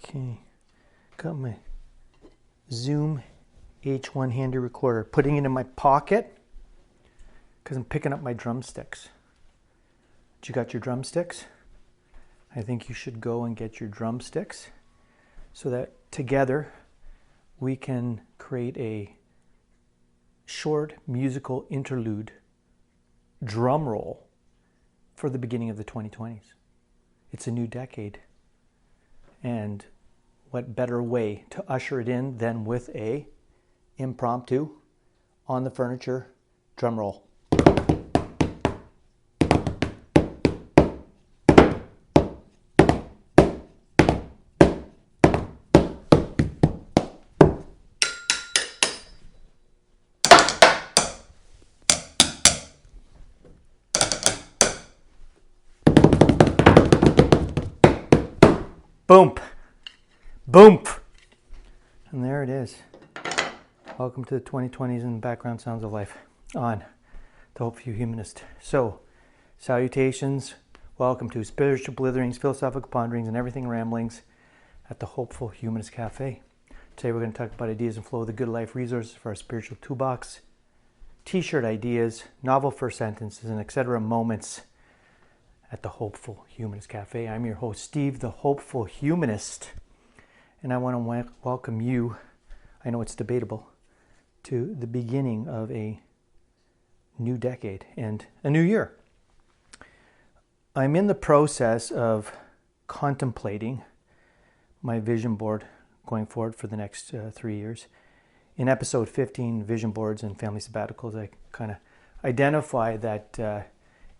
Okay, got my Zoom H1 handy recorder, putting it in my pocket because I'm picking up my drumsticks. You got your drumsticks? I think you should go and get your drumsticks so that together we can create a short musical interlude drum roll for the beginning of the 2020s. It's a new decade. And what better way to usher it in than with a impromptu on the furniture drum roll. Boom! Boom! And there it is. Welcome to the 2020s and background sounds of life on the Hopeful Humanist. So, salutations. Welcome to spiritual blitherings, philosophical ponderings, and everything ramblings at the Hopeful Humanist Cafe. Today we're going to talk about ideas and flow of the good life resources for our spiritual toolbox, t-shirt ideas, novel first sentences, and etc. moments at the Hopeful Humanist Cafe. I'm your host, Steve, the Hopeful Humanist, and I want to welcome you, I know it's debatable, to the beginning of a new decade and a new year. I'm in the process of contemplating my vision board going forward for the next 3 years. In episode 15, Vision Boards and Family Sabbaticals, I kind of identify that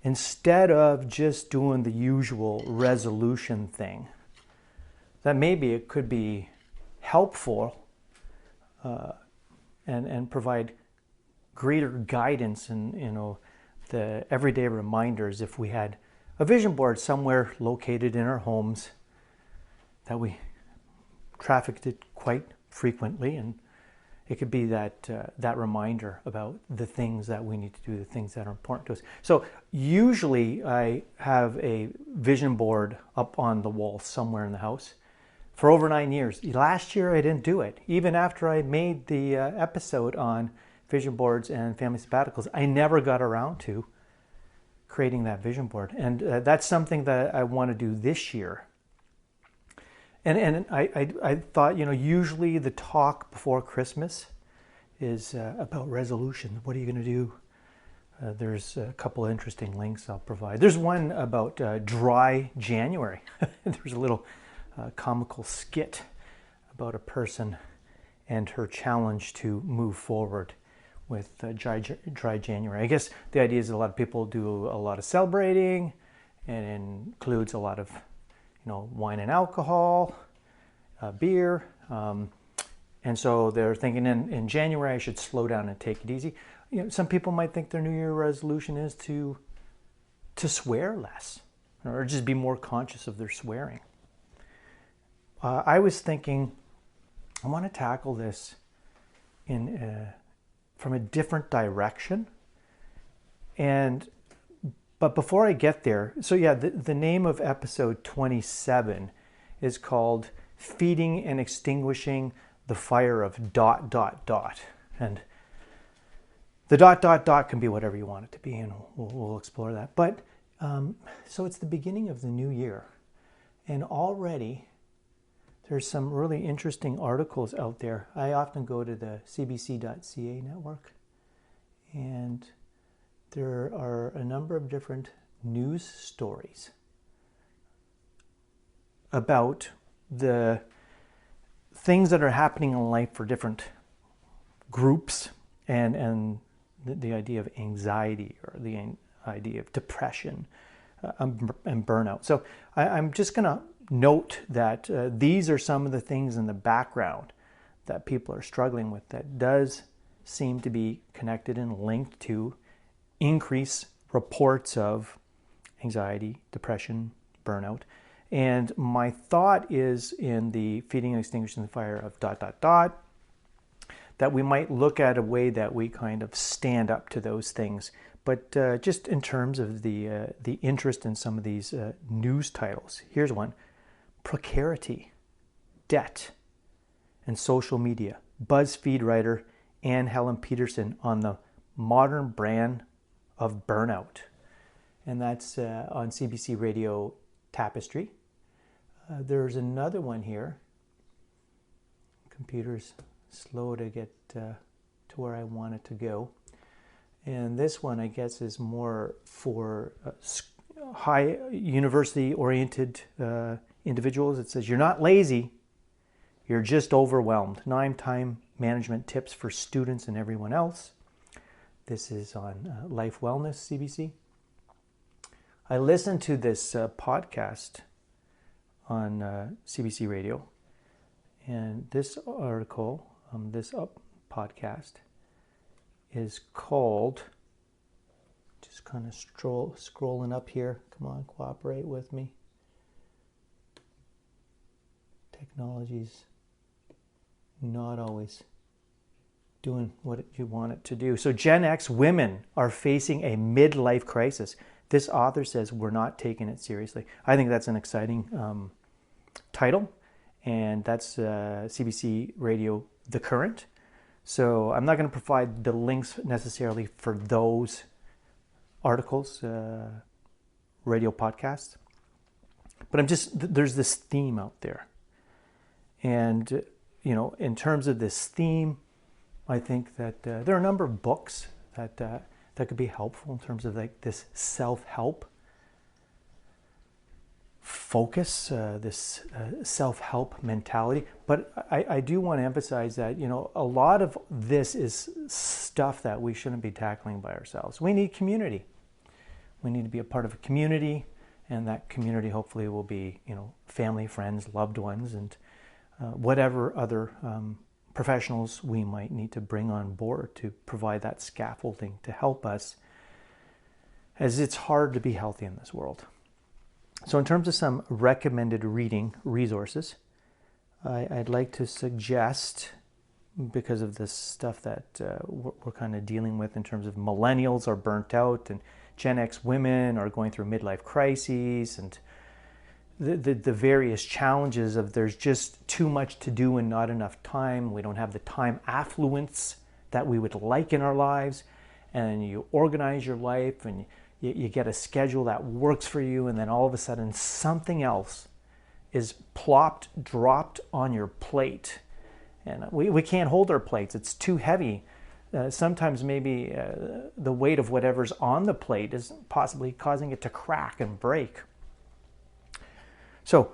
instead of just doing the usual resolution thing, that maybe it could be helpful and provide greater guidance and the everyday reminders if we had a vision board somewhere located in our homes that we trafficked it quite frequently, and it could be that reminder about the things that we need to do, the things that are important to us. So usually I have a vision board up on the wall somewhere in the house for over 9 years. Last year I didn't do it. Even after I made the episode on vision boards and family sabbaticals, I never got around to creating that vision board. And that's something that I want to do this year. And I thought, usually the talk before Christmas is about resolution. What are you going to do? There's a couple of interesting links I'll provide. There's one about dry January. There's a little comical skit about a person and her challenge to move forward with dry January. I guess the idea is a lot of people do a lot of celebrating, and it includes a lot of wine and alcohol, beer, and so they're thinking in January I should slow down and take it easy. Some people might think their New Year resolution is to swear less, or just be more conscious of their swearing. I was thinking I want to tackle this from a different direction, but before I get there, so yeah, the name of episode 27 is called Feeding and Extinguishing the Fire of ... And the ... can be whatever you want it to be, and we'll explore that. But, so it's the beginning of the new year, and already there's some really interesting articles out there. I often go to the cbc.ca network, and there are a number of different news stories about the things that are happening in life for different groups, and the idea of anxiety, or the idea of depression and burnout. So I'm just going to note that these are some of the things in the background that people are struggling with that does seem to be connected and linked to increased reports of anxiety, depression, burnout. And my thought is in the Feeding and Extinguishing the Fire of ... that we might look at a way that we kind of stand up to those things. But just in terms of the interest in some of these news titles, here's one: precarity. debt and social media. BuzzFeed writer Anne Helen Peterson on the modern brand of burnout. And that's on CBC Radio Tapestry. There's another one here. Computer's slow to get to where I want it to go. And this one, I guess, is more for high university-oriented individuals. It says, "You're not lazy, you're just overwhelmed. 9 time management tips for students and everyone else." This is on Life Wellness, CBC. I listened to this podcast on CBC Radio, and this article, this podcast, is called, just kind of scrolling up here. Come on, cooperate with me. Technology's not always doing what you want it to do. So Gen X women are facing a midlife crisis. This author says we're not taking it seriously. I think that's an exciting title, and that's CBC Radio The Current. So I'm not going to provide the links necessarily for those articles, radio podcasts, but there's this theme out there. And, in terms of this theme, I think that there are a number of books that could be helpful in terms of like this self-help focus, this self-help mentality. But I do want to emphasize that, a lot of this is stuff that we shouldn't be tackling by ourselves. We need community. We need to be a part of a community, and that community hopefully will be, family, friends, loved ones, and whatever other professionals we might need to bring on board to provide that scaffolding to help us, as it's hard to be healthy in this world. So in terms of some recommended reading resources, I'd like to suggest, because of this stuff that we're kind of dealing with in terms of millennials are burnt out and Gen X women are going through midlife crises, and the various challenges of there's just too much to do and not enough time. We don't have the time affluence that we would like in our lives. And you organize your life and you get a schedule that works for you, and then all of a sudden something else is dropped on your plate. And we can't hold our plates. It's too heavy. Sometimes maybe the weight of whatever's on the plate is possibly causing it to crack and break. So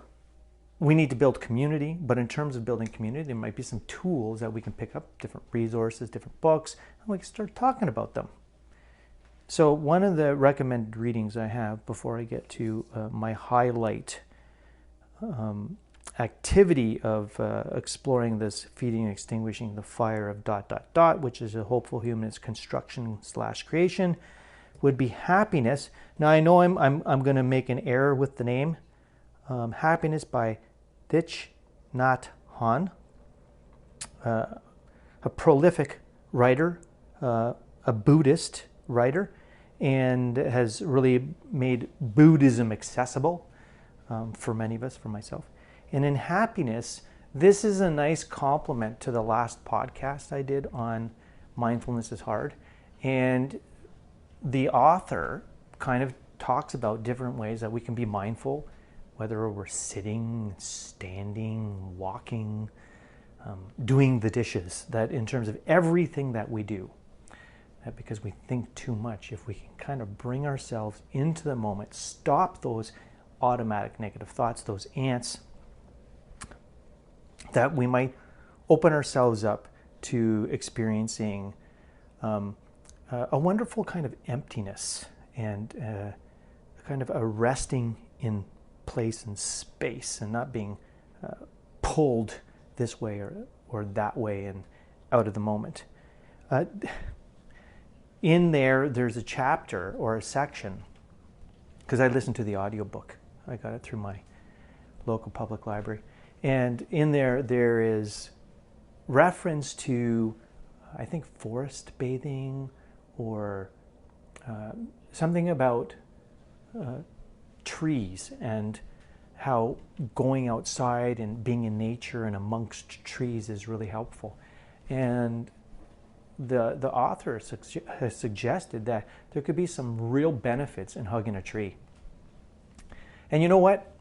we need to build community, but in terms of building community, there might be some tools that we can pick up, different resources, different books, and we can start talking about them. So one of the recommended readings I have before I get to my highlight activity of exploring this feeding and extinguishing the fire of ... which is a Hopeful Humanist construction/creation, would be Happiness. Now I know I'm going to make an error with the name. Happiness by Thich Nhat Hanh, a prolific writer, a Buddhist writer, and has really made Buddhism accessible for many of us, for myself. And in Happiness, this is a nice complement to the last podcast I did on Mindfulness is Hard. And the author kind of talks about different ways that we can be mindful, whether we're sitting, standing, walking, doing the dishes, that in terms of everything that we do, that because we think too much, if we can kind of bring ourselves into the moment, stop those automatic negative thoughts, those ants, that we might open ourselves up to experiencing a wonderful kind of emptiness and kind of a resting in place and space, and not being pulled this way or that way and out of the moment. In there's a chapter or a section, because I listened to the audiobook. I got it through my local public library. And in there is reference to, I think, forest bathing or something about trees and how going outside and being in nature and amongst trees is really helpful. And the author has suggested that there could be some real benefits in hugging a tree. And you know what?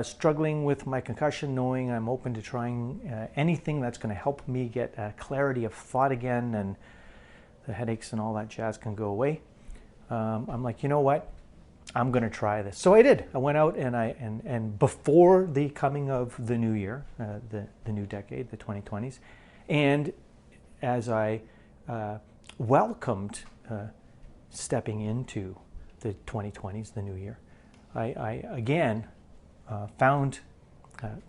Struggling with my concussion, knowing I'm open to trying anything that's going to help me get clarity of thought again, and the headaches and all that jazz can go away. I'm like, you know what? I'm going to try this. So I did. I went out and before the coming of the new year, the new decade, the 2020s, and as I welcomed stepping into the 2020s, the new year, I again found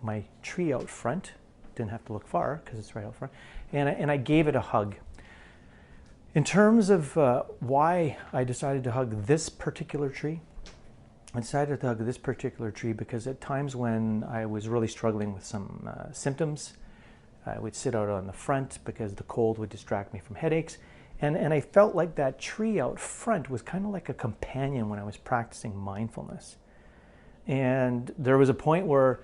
my tree out front. Didn't have to look far because it's right out front, and I gave it a hug. In terms of why I decided to hug this particular tree, I decided to hug this particular tree because at times when I was really struggling with some symptoms, I would sit out on the front because the cold would distract me from headaches. And I felt like that tree out front was kind of like a companion when I was practicing mindfulness. And there was a point where,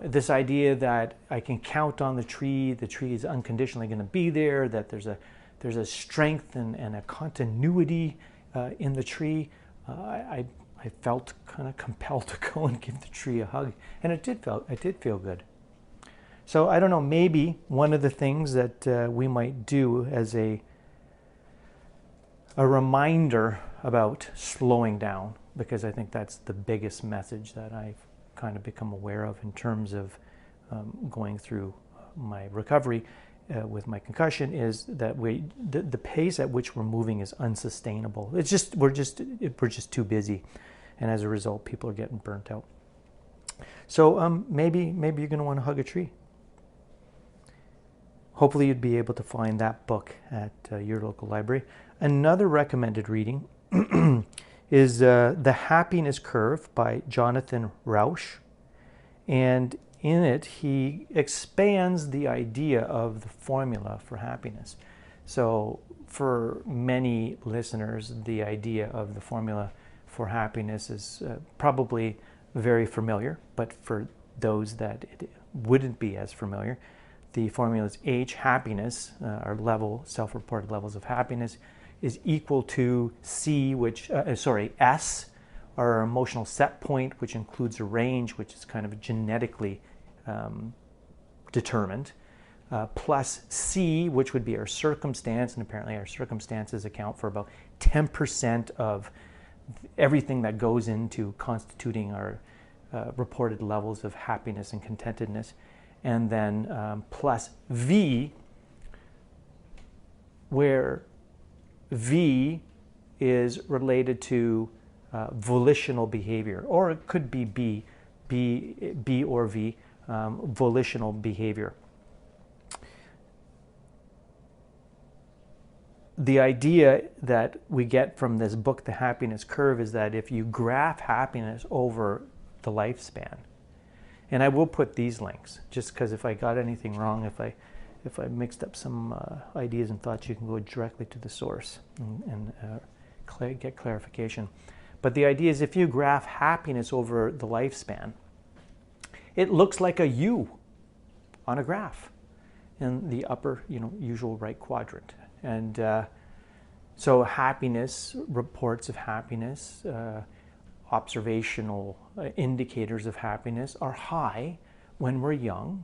this idea that I can count on the tree is unconditionally going to be there, that there's a strength and a continuity in the tree. I felt kind of compelled to go and give the tree a hug, and it did feel good. So I don't know, maybe one of the things that we might do as a reminder about slowing down, because I think that's the biggest message that I've kind of become aware of in terms of going through my recovery with my concussion, is that the pace at which we're moving is unsustainable. We're just too busy, and as a result, people are getting burnt out. So maybe you're going to want to hug a tree. Hopefully you'd be able to find that book at your local library. Another recommended reading is The Happiness Curve by Jonathan Rauch. And in it, he expands the idea of the formula for happiness. So for many listeners, the idea of the formula for happiness is probably very familiar. But for those that it wouldn't be as familiar, the formula is H, happiness, our self-reported levels of happiness, is equal to S, our emotional set point, which includes a range, which is kind of genetically determined, plus C, which would be our circumstance, and apparently our circumstances account for about 10% of everything that goes into constituting our reported levels of happiness and contentedness. And then plus V, where V is related to volitional behavior, or it could be B or V, volitional behavior. The idea that we get from this book, The Happiness Curve, is that if you graph happiness over the lifespan, and I will put these links, just because if I got anything wrong, if I mixed up some ideas and thoughts, you can go directly to the source and get clarification. But the idea is if you graph happiness over the lifespan, it looks like a U on a graph in the upper, usual right quadrant. And so happiness, reports of happiness, observational indicators of happiness are high when we're young,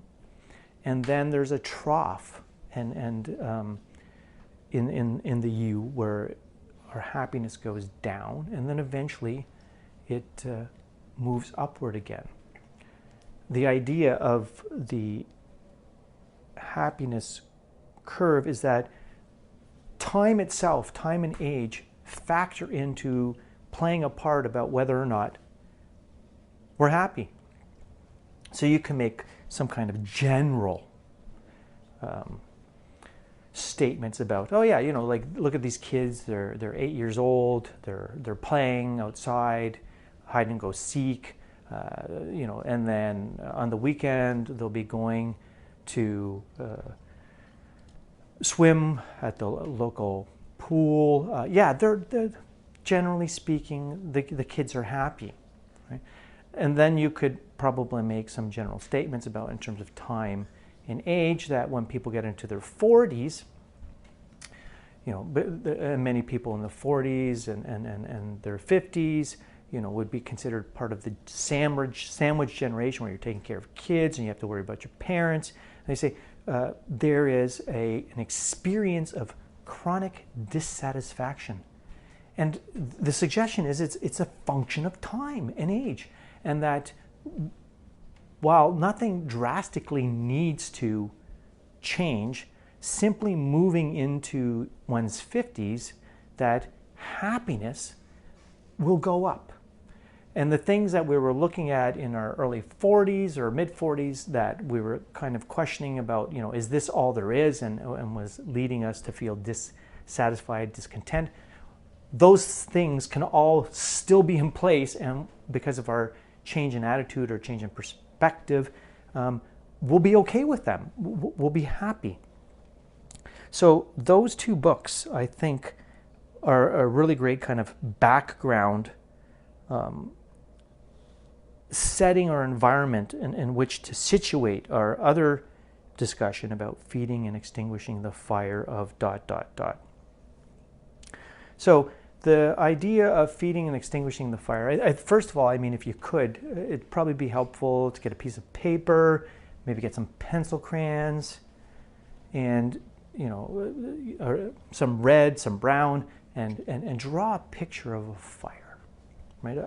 and then there's a trough and in the U where our happiness goes down, and then eventually it moves upward again. The idea of the happiness curve is that time itself, time and age, factor into playing a part about whether or not we're happy. So you can make some kind of general statements about, oh yeah, like look at these kids, they're 8 years old, they're playing outside, hide and go seek, and then on the weekend they'll be going to swim at the local pool. They're generally speaking, the kids are happy, right? And then you could probably make some general statements about in terms of time and age, that when people get into their 40s, many people in the 40s and their 50s, would be considered part of the sandwich generation, where you're taking care of kids and you have to worry about your parents. And they say there is an experience of chronic dissatisfaction. And the suggestion is it's a function of time and age, and that while nothing drastically needs to change, simply moving into one's 50s, that happiness will go up. And the things that we were looking at in our early 40s or mid 40s that we were kind of questioning about, is this all there is, and was leading us to feel dissatisfied, discontent, those things can all still be in place, and because of our change in attitude or change in perspective, we'll be okay with them. We'll be happy. So those two books, I think, are a really great kind of background setting or environment in which to situate our other discussion about feeding and extinguishing the fire of ... So the idea of feeding and extinguishing the fire, first of all, if you could, it'd probably be helpful to get a piece of paper, maybe get some pencil crayons, and some red, some brown, and draw a picture of a fire, right?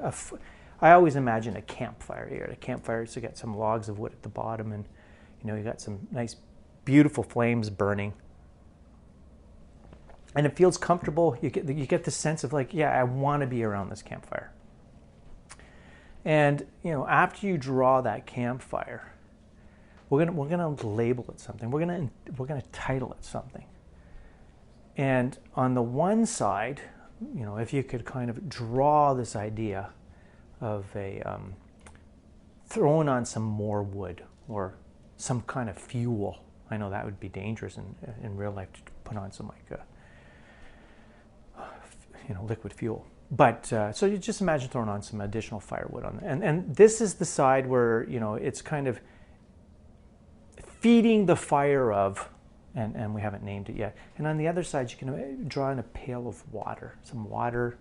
I always imagine a campfire here. A campfire, so you got some logs of wood at the bottom, and you got some nice, beautiful flames burning, and it feels comfortable. You get the sense of like, yeah, I want to be around this campfire. And after you draw that campfire, we're gonna label it something. We're gonna title it something. And on the one side, if you could kind of draw this idea of a throwing on some more wood or some kind of fuel. I know that would be dangerous in real life, to put on some liquid fuel. But so you just imagine throwing on some additional firewood on, and this is the side where it's kind of feeding the fire of, and we haven't named it yet. And on the other side, you can draw in a pail of water, some water,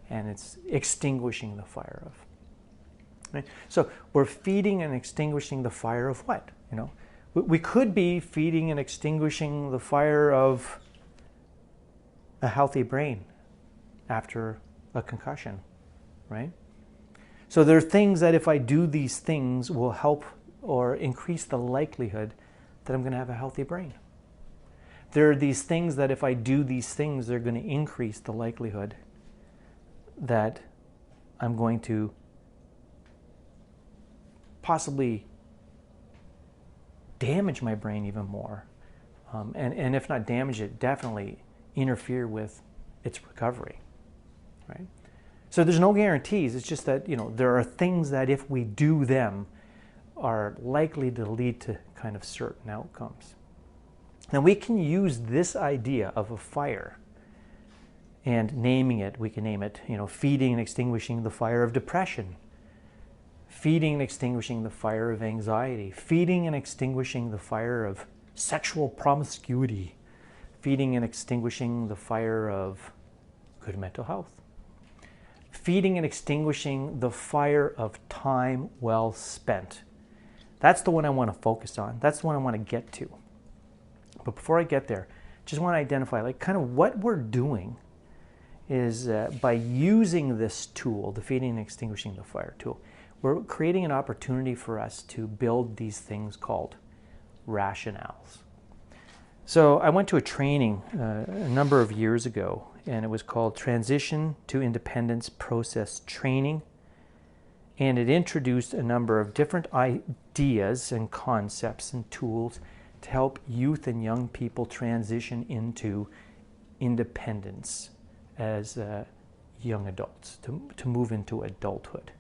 and it's extinguishing the fire of. Right? So we're feeding and extinguishing the fire of what? We could be feeding and extinguishing the fire of a healthy brain after a concussion, right? So there are things that if I do these things will help or increase the likelihood that I'm going to have a healthy brain. There are these things that if I do these things, they're going to increase the likelihood that I'm going to possibly damage my brain even more. And if not damage it, definitely interfere with its recovery, right? So there's no guarantees. It's just that, there are things that if we do them are likely to lead to kind of certain outcomes. Now we can use this idea of a fire and naming it. We can name it, feeding and extinguishing the fire of depression, feeding and extinguishing the fire of anxiety, feeding and extinguishing the fire of sexual promiscuity, feeding and extinguishing the fire of good mental health, feeding and extinguishing the fire of time well spent. That's the one I want to focus on. That's the one I want to get to. But before I get there, just want to identify kind of what we're doing is by using this tool, the feeding and extinguishing the fire tool, we're creating an opportunity for us to build these things called rationales. So I went to a training a number of years ago, and it was called Transition to Independence Process Training. And it introduced a number of different ideas and concepts and tools to help youth and young people transition into independence as young adults, to move into adulthood.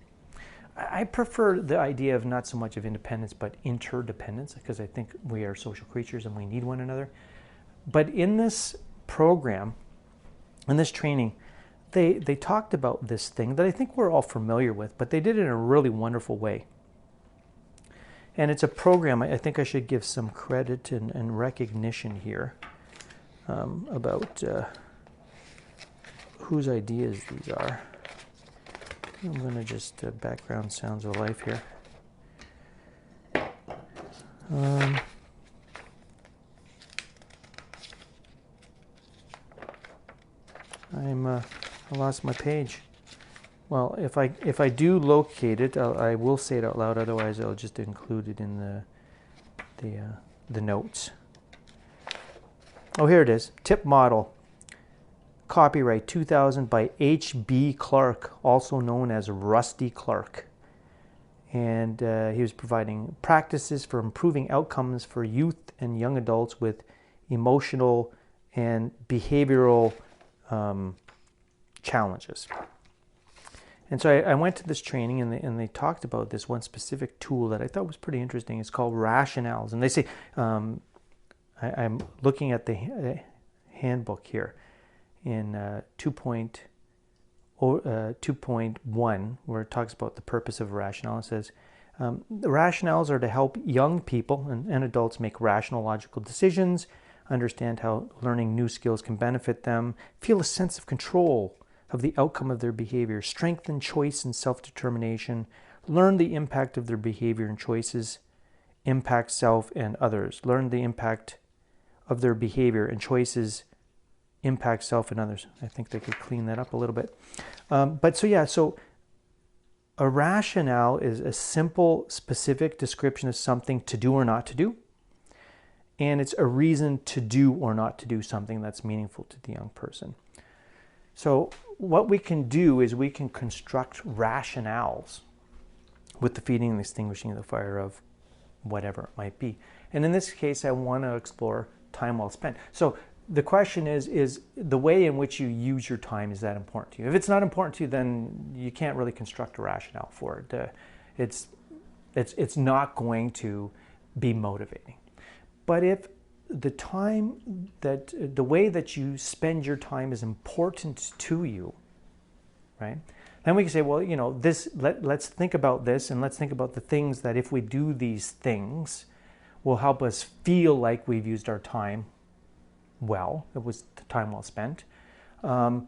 I prefer the idea of not so much of independence, but interdependence, because I think we are social creatures and we need one another. But in this program, in this training, they talked about this thing that I think we're all familiar with, but they did it in a really wonderful way. And it's a program, I think I should give some credit and recognition here about whose ideas these are. I'm going to just background sounds of life here. I lost my page. Well, if I do locate it, I will say it out loud. Otherwise, I'll just include it in the notes. Oh, here it is. Tip model. Copyright 2000 by H.B. Clark, also known as Rusty Clark. And he was providing practices for improving outcomes for youth and young adults with emotional and behavioral challenges. And so I went to this training, and they talked about this one specific tool that I thought was pretty interesting. It's called rationales. And they say, I'm looking at the handbook here in 2.1, where it talks about the purpose of a rationale. It says, the rationales are to help young people and adults make rational, logical decisions, understand how learning new skills can benefit them, feel a sense of control of the outcome of their behavior, strengthen choice and self-determination, learn the impact of their behavior and choices, impact self and others, learn the impact of their behavior and choices, impact self and others. I think they could clean that up a little bit. So a rationale is a simple, specific description of something to do or not to do. And it's a reason to do or not to do something that's meaningful to the young person. So what we can do is we can construct rationales with the feeding and extinguishing of the fire of whatever it might be. And in this case, I want to explore time well spent. So the question is the way in which you use your time, is that important to you? If it's not important to you, then you can't really construct a rationale for it. It's not going to be motivating. But if the way that you spend your time is important to you, right? Then we can say, well, let's think about this, and let's think about the things that if we do these things will help us feel like we've used our time well. It was the time well spent. And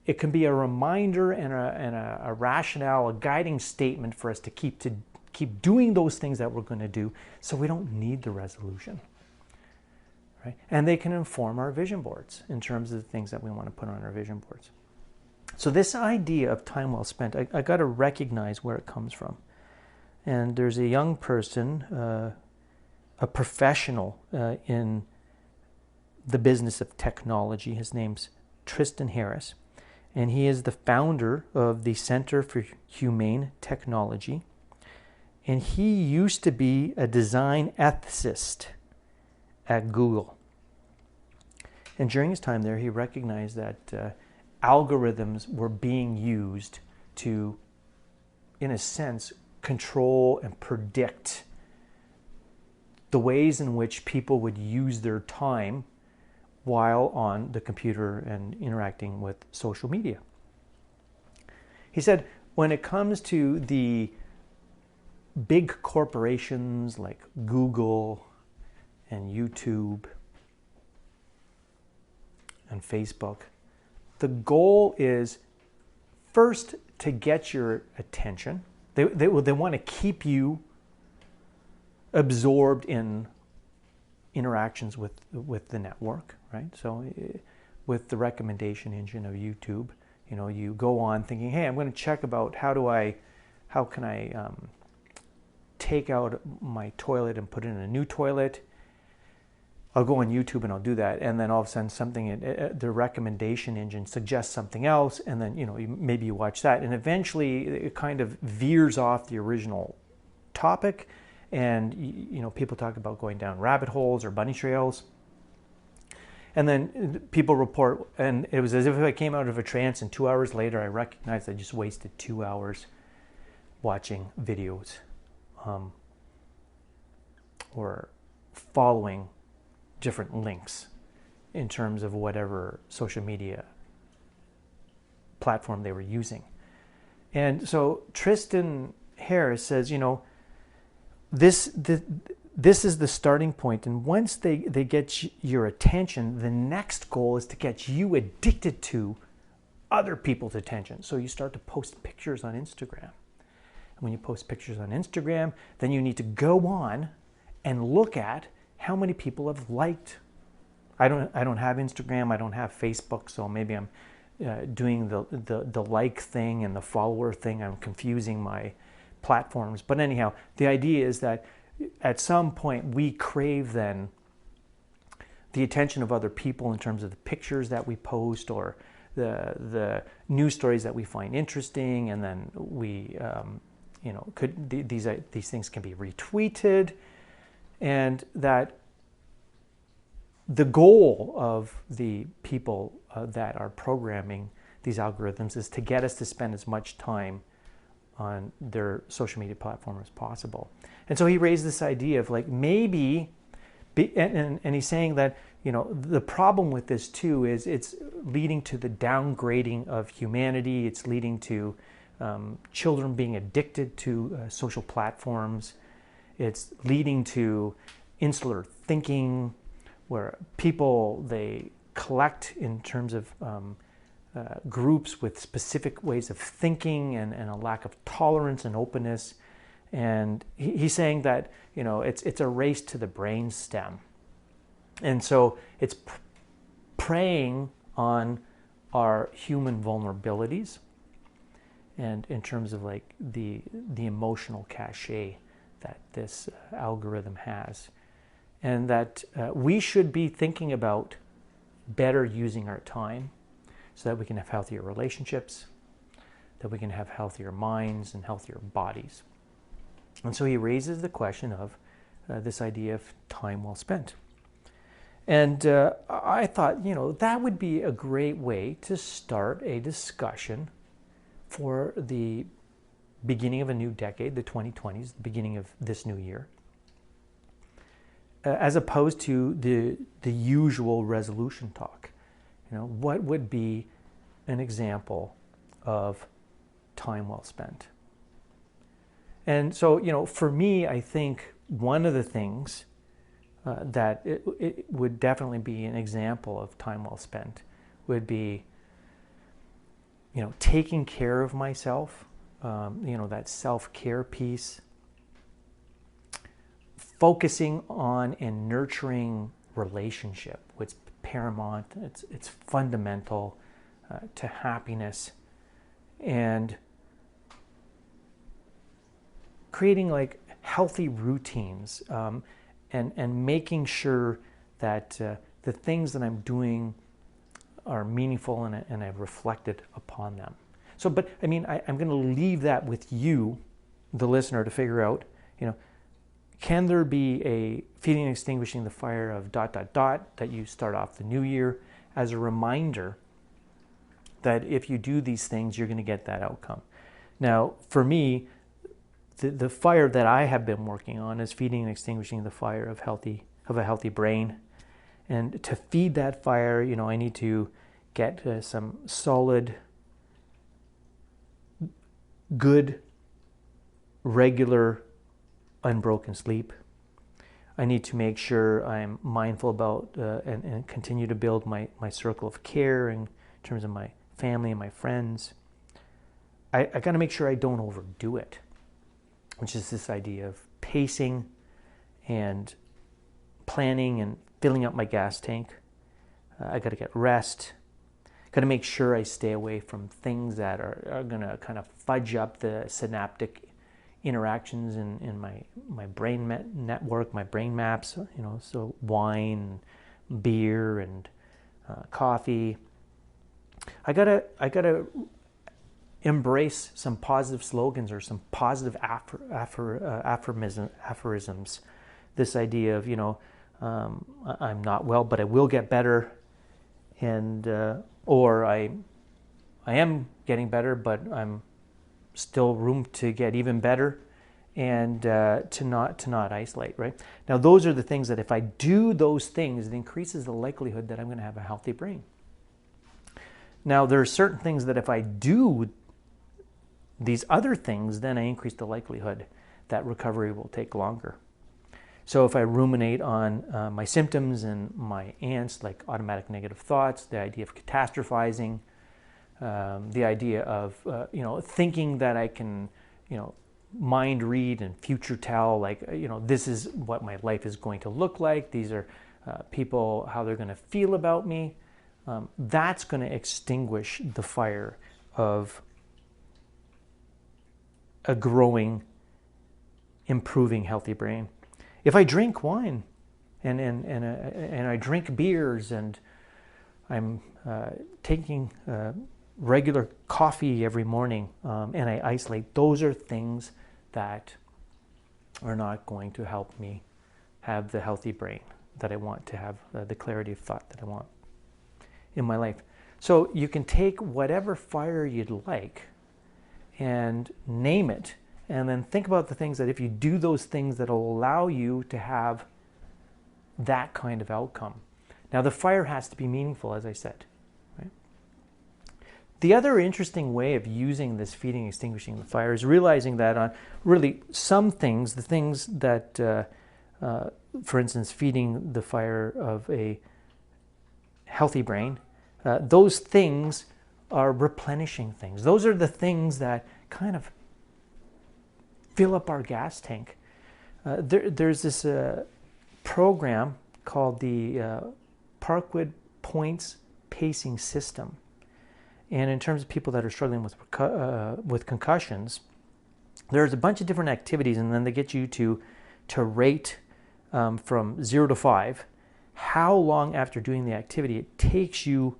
it can be a reminder and a rationale, a guiding statement for us to keep doing those things that we're going to do, so we don't need the resolution, right? And they can inform our vision boards in terms of the things that we want to put on our vision boards. So this idea of time well spent, I got to recognize where it comes from. And there's a young person, a professional in the business of technology. His name's Tristan Harris, and he is the founder of the Center for Humane Technology. And he used to be a design ethicist at Google. And during his time there, he recognized that algorithms were being used to, in a sense, control and predict the ways in which people would use their time while on the computer and interacting with social media. He said, when it comes to the big corporations like Google and YouTube and Facebook, the goal is first to get your attention. They want to keep you absorbed in interactions with the network, right? So with the recommendation engine of YouTube, you go on thinking, hey, I'm going to check about how can I take out my toilet and put in a new toilet. I'll go on YouTube and I'll do that, and then all of a sudden the recommendation engine suggests something else, and then maybe you watch that, and eventually it kind of veers off the original topic, and people talk about going down rabbit holes or bunny trails, and then people report, and it was as if I came out of a trance, and 2 hours later I recognized I just wasted 2 hours watching videos or following different links in terms of whatever social media platform they were using. And so Tristan Harris says, this is the starting point. And once they get your attention, the next goal is to get you addicted to other people's attention. So you start to post pictures on Instagram. And when you post pictures on Instagram, then you need to go on and look at how many people have liked. I don't have Instagram, I don't have Facebook, so maybe I'm doing the like thing and the follower thing. I'm confusing my platforms. But anyhow, the idea is that at some point we crave then the attention of other people in terms of the pictures that we post or the news stories that we find interesting, and then we these things can be retweeted, and that the goal of the people that are programming these algorithms is to get us to spend as much time on their social media platform as possible. And so he raised this idea of like maybe, and he's saying that the problem with this too is it's leading to the downgrading of humanity. It's leading to children being addicted to social platforms. It's leading to insular thinking, where people, they collect in terms of groups with specific ways of thinking and a lack of tolerance and openness. And he's saying that it's a race to the brain stem. And so it's preying on our human vulnerabilities, and in terms of like the emotional cachet that this algorithm has. And that we should be thinking about better using our time so that we can have healthier relationships, that we can have healthier minds and healthier bodies. And so he raises the question of this idea of time well spent. And I thought, that would be a great way to start a discussion for the beginning of a new decade, the 2020s, the beginning of this new year, as opposed to the usual resolution talk. What would be an example of time well spent? And so, for me, I think one of the things that it would definitely be an example of time well spent would be, taking care of myself, that self-care piece, focusing on and nurturing relationship, which is paramount, it's fundamental to happiness, and creating like healthy routines, and making sure that the things that I'm doing are meaningful and I've reflected upon them. So, but I mean, I'm going to leave that with you, the listener, to figure out, can there be a feeding and extinguishing the fire of ... that you start off the new year as a reminder that if you do these things, you're going to get that outcome. Now, for me, the fire that I have been working on is feeding and extinguishing the fire of a healthy brain. And to feed that fire, I need to get some solid, good, regular, unbroken sleep. I need to make sure I'm mindful about and continue to build my circle of care in terms of my family and my friends. I got to make sure I don't overdo it, which is this idea of pacing and planning and filling up my gas tank. I got to get rest. Got to make sure I stay away from things that are going to kind of fudge up the synaptic interactions in my brain network, my brain maps. So wine, beer, and coffee. I gotta embrace some positive slogans or some positive aphorisms. This idea of, I'm not well, but I will get better, and or I am getting better, but I'm still room to get even better, and to not isolate. Right now, those are the things that if I do those things, it increases the likelihood that I'm going to have a healthy brain. Now, there are certain things that if I do these other things, then I increase the likelihood that recovery will take longer. So if I ruminate on my symptoms and my ants, like automatic negative thoughts, the idea of catastrophizing, the idea of thinking that I can mind read and future tell, like this is what my life is going to look like. These are people, how they're going to feel about me. That's going to extinguish the fire of a growing, improving, healthy brain. If I drink wine and I drink beers and I'm taking regular coffee every morning and I isolate, those are things that are not going to help me have the healthy brain that I want to have, the clarity of thought that I want in my life. So you can take whatever fire you'd like and name it, and then think about the things that if you do those things that will allow you to have that kind of outcome. Now the fire has to be meaningful, as I said. Right? The other interesting way of using this feeding, extinguishing the fire is realizing that on really some things, the things that, for instance, feeding the fire of a healthy brain, those things are replenishing things. Those are the things that kind of fill up our gas tank. There's this program called the Parkwood Points Pacing System. And in terms of people that are struggling with concussions, there's a bunch of different activities, and then they get you to rate from 0 to 5 how long after doing the activity it takes you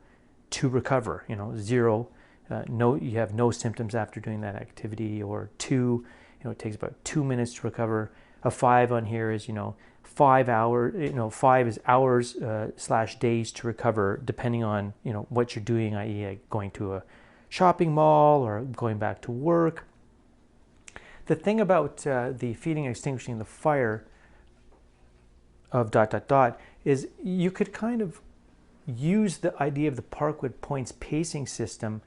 to recover. 0, you have no symptoms after doing that activity, or 2, it takes about 2 minutes to recover. A 5 on here is 5 hours. 5 is hours / days to recover, depending on what you're doing, i.e., going to a shopping mall or going back to work. The thing about the feeding, extinguishing the fire of ... is you could kind of use the idea of the Parkwood Points pacing system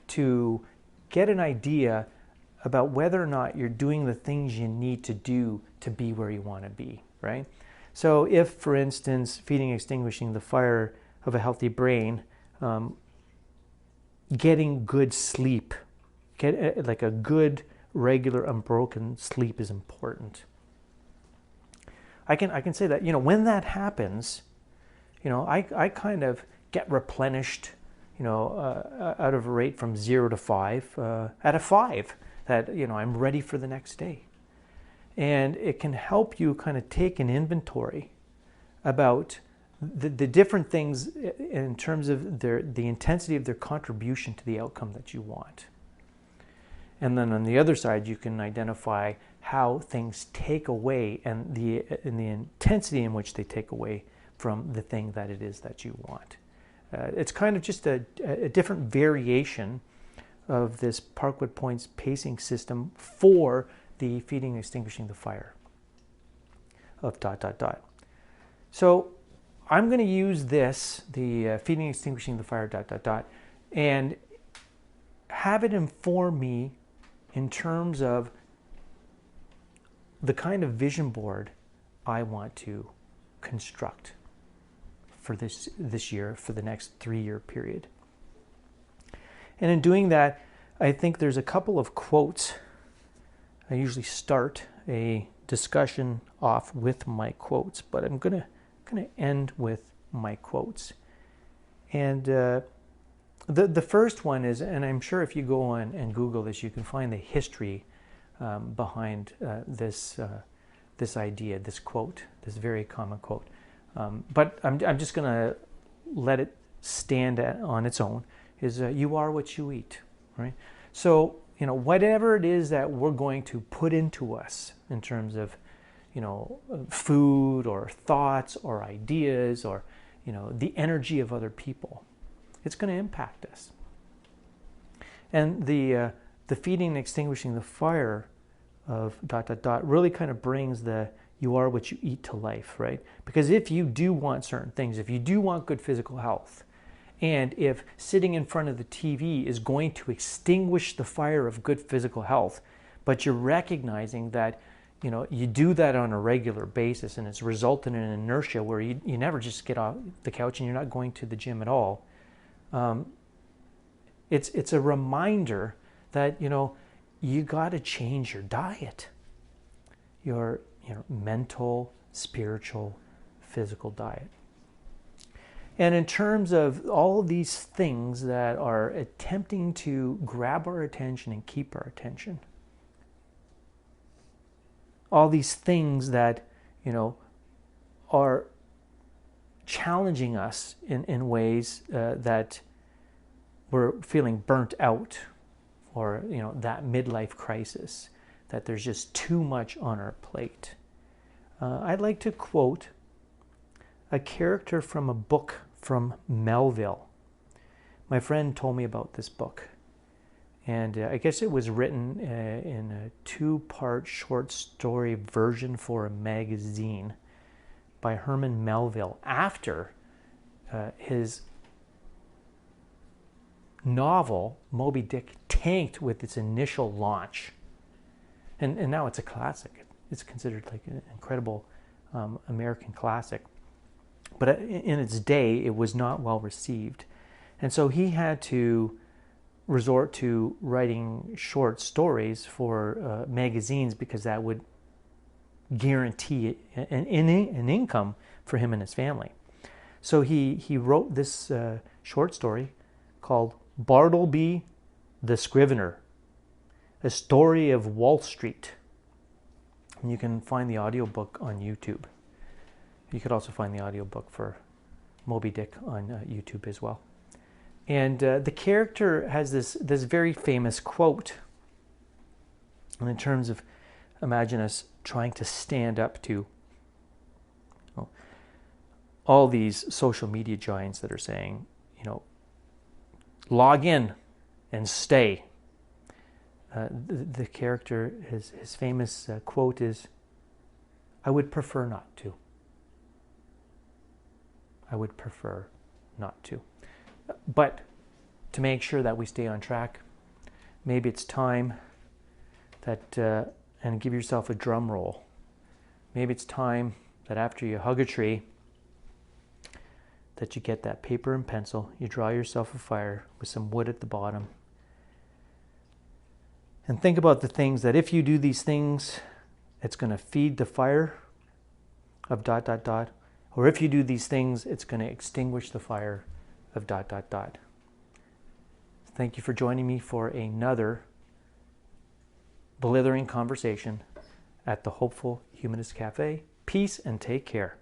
to get an idea about whether or not you're doing the things you need to do to be where you want to be, right? So if, for instance, feeding, extinguishing the fire of a healthy brain, getting good sleep, like a good, regular, unbroken sleep is important. I can say that, when that happens, I kind of get replenished, out of a rate from 0 to 5, at a 5, that, I'm ready for the next day. And it can help you kind of take an inventory about the different things in terms of the intensity of their contribution to the outcome that you want. And then on the other side, you can identify how things take away and the intensity in which they take away from the thing that it is that you want. It's kind of just a different variation of this Parkwood Points pacing system for the feeding, extinguishing the fire of ... So I'm going to use this, the feeding, extinguishing the fire ... and have it inform me in terms of the kind of vision board I want to construct for this year, for the next 3-year period. And in doing that, I think there's a couple of quotes. I usually start a discussion off with my quotes, but I'm gonna end with my quotes. And the first one is, and I'm sure if you go on and Google this, you can find the history behind this idea, this quote, this very common quote. But I'm just going to let it stand on its own. Is you are what you eat, right? So whatever it is that we're going to put into us in terms of food or thoughts or ideas or the energy of other people, it's going to impact us. And the feeding and extinguishing the fire of ... really kind of brings the you are what you eat to life, right? Because if you do want certain things, if you do want good physical health, And if sitting in front of the TV is going to extinguish the fire of good physical health, but you're recognizing that you do that on a regular basis and it's resulted in an inertia where you never just get off the couch and you're not going to the gym at all. It's a reminder that you got to change your diet, your mental, spiritual, physical diet. And in terms of all of these things that are attempting to grab our attention and keep our attention, all these things that are challenging us in ways that we're feeling burnt out, or that midlife crisis, that there's just too much on our plate. I'd like to quote a character from a book from Melville. My friend told me about this book, and I guess it was written in a 2-part short story version for a magazine by Herman Melville after his novel Moby Dick tanked with its initial launch, and now it's a classic. It's considered like an incredible American classic, but in its day it was not well received, and so he had to resort to writing short stories for magazines because that would guarantee an income for him and his family. So he wrote this short story called Bartleby the Scrivener, a story of Wall Street. And you can find the audiobook on YouTube. You could also find the audiobook for Moby Dick on YouTube as well. And the character has this very famous quote. And in terms of, imagine us trying to stand up to all these social media giants that are saying, log in and stay. The character, his famous quote is, I would prefer not to. I would prefer not to. But to make sure that we stay on track, maybe it's time that, and give yourself a drum roll, maybe it's time that after you hug a tree, that you get that paper and pencil, you draw yourself a fire with some wood at the bottom, and think about the things that if you do these things, it's going to feed the fire of ... or if you do these things, it's going to extinguish the fire of ... Thank you for joining me for another blithering conversation at the Hopeful Humanist Cafe. Peace and take care.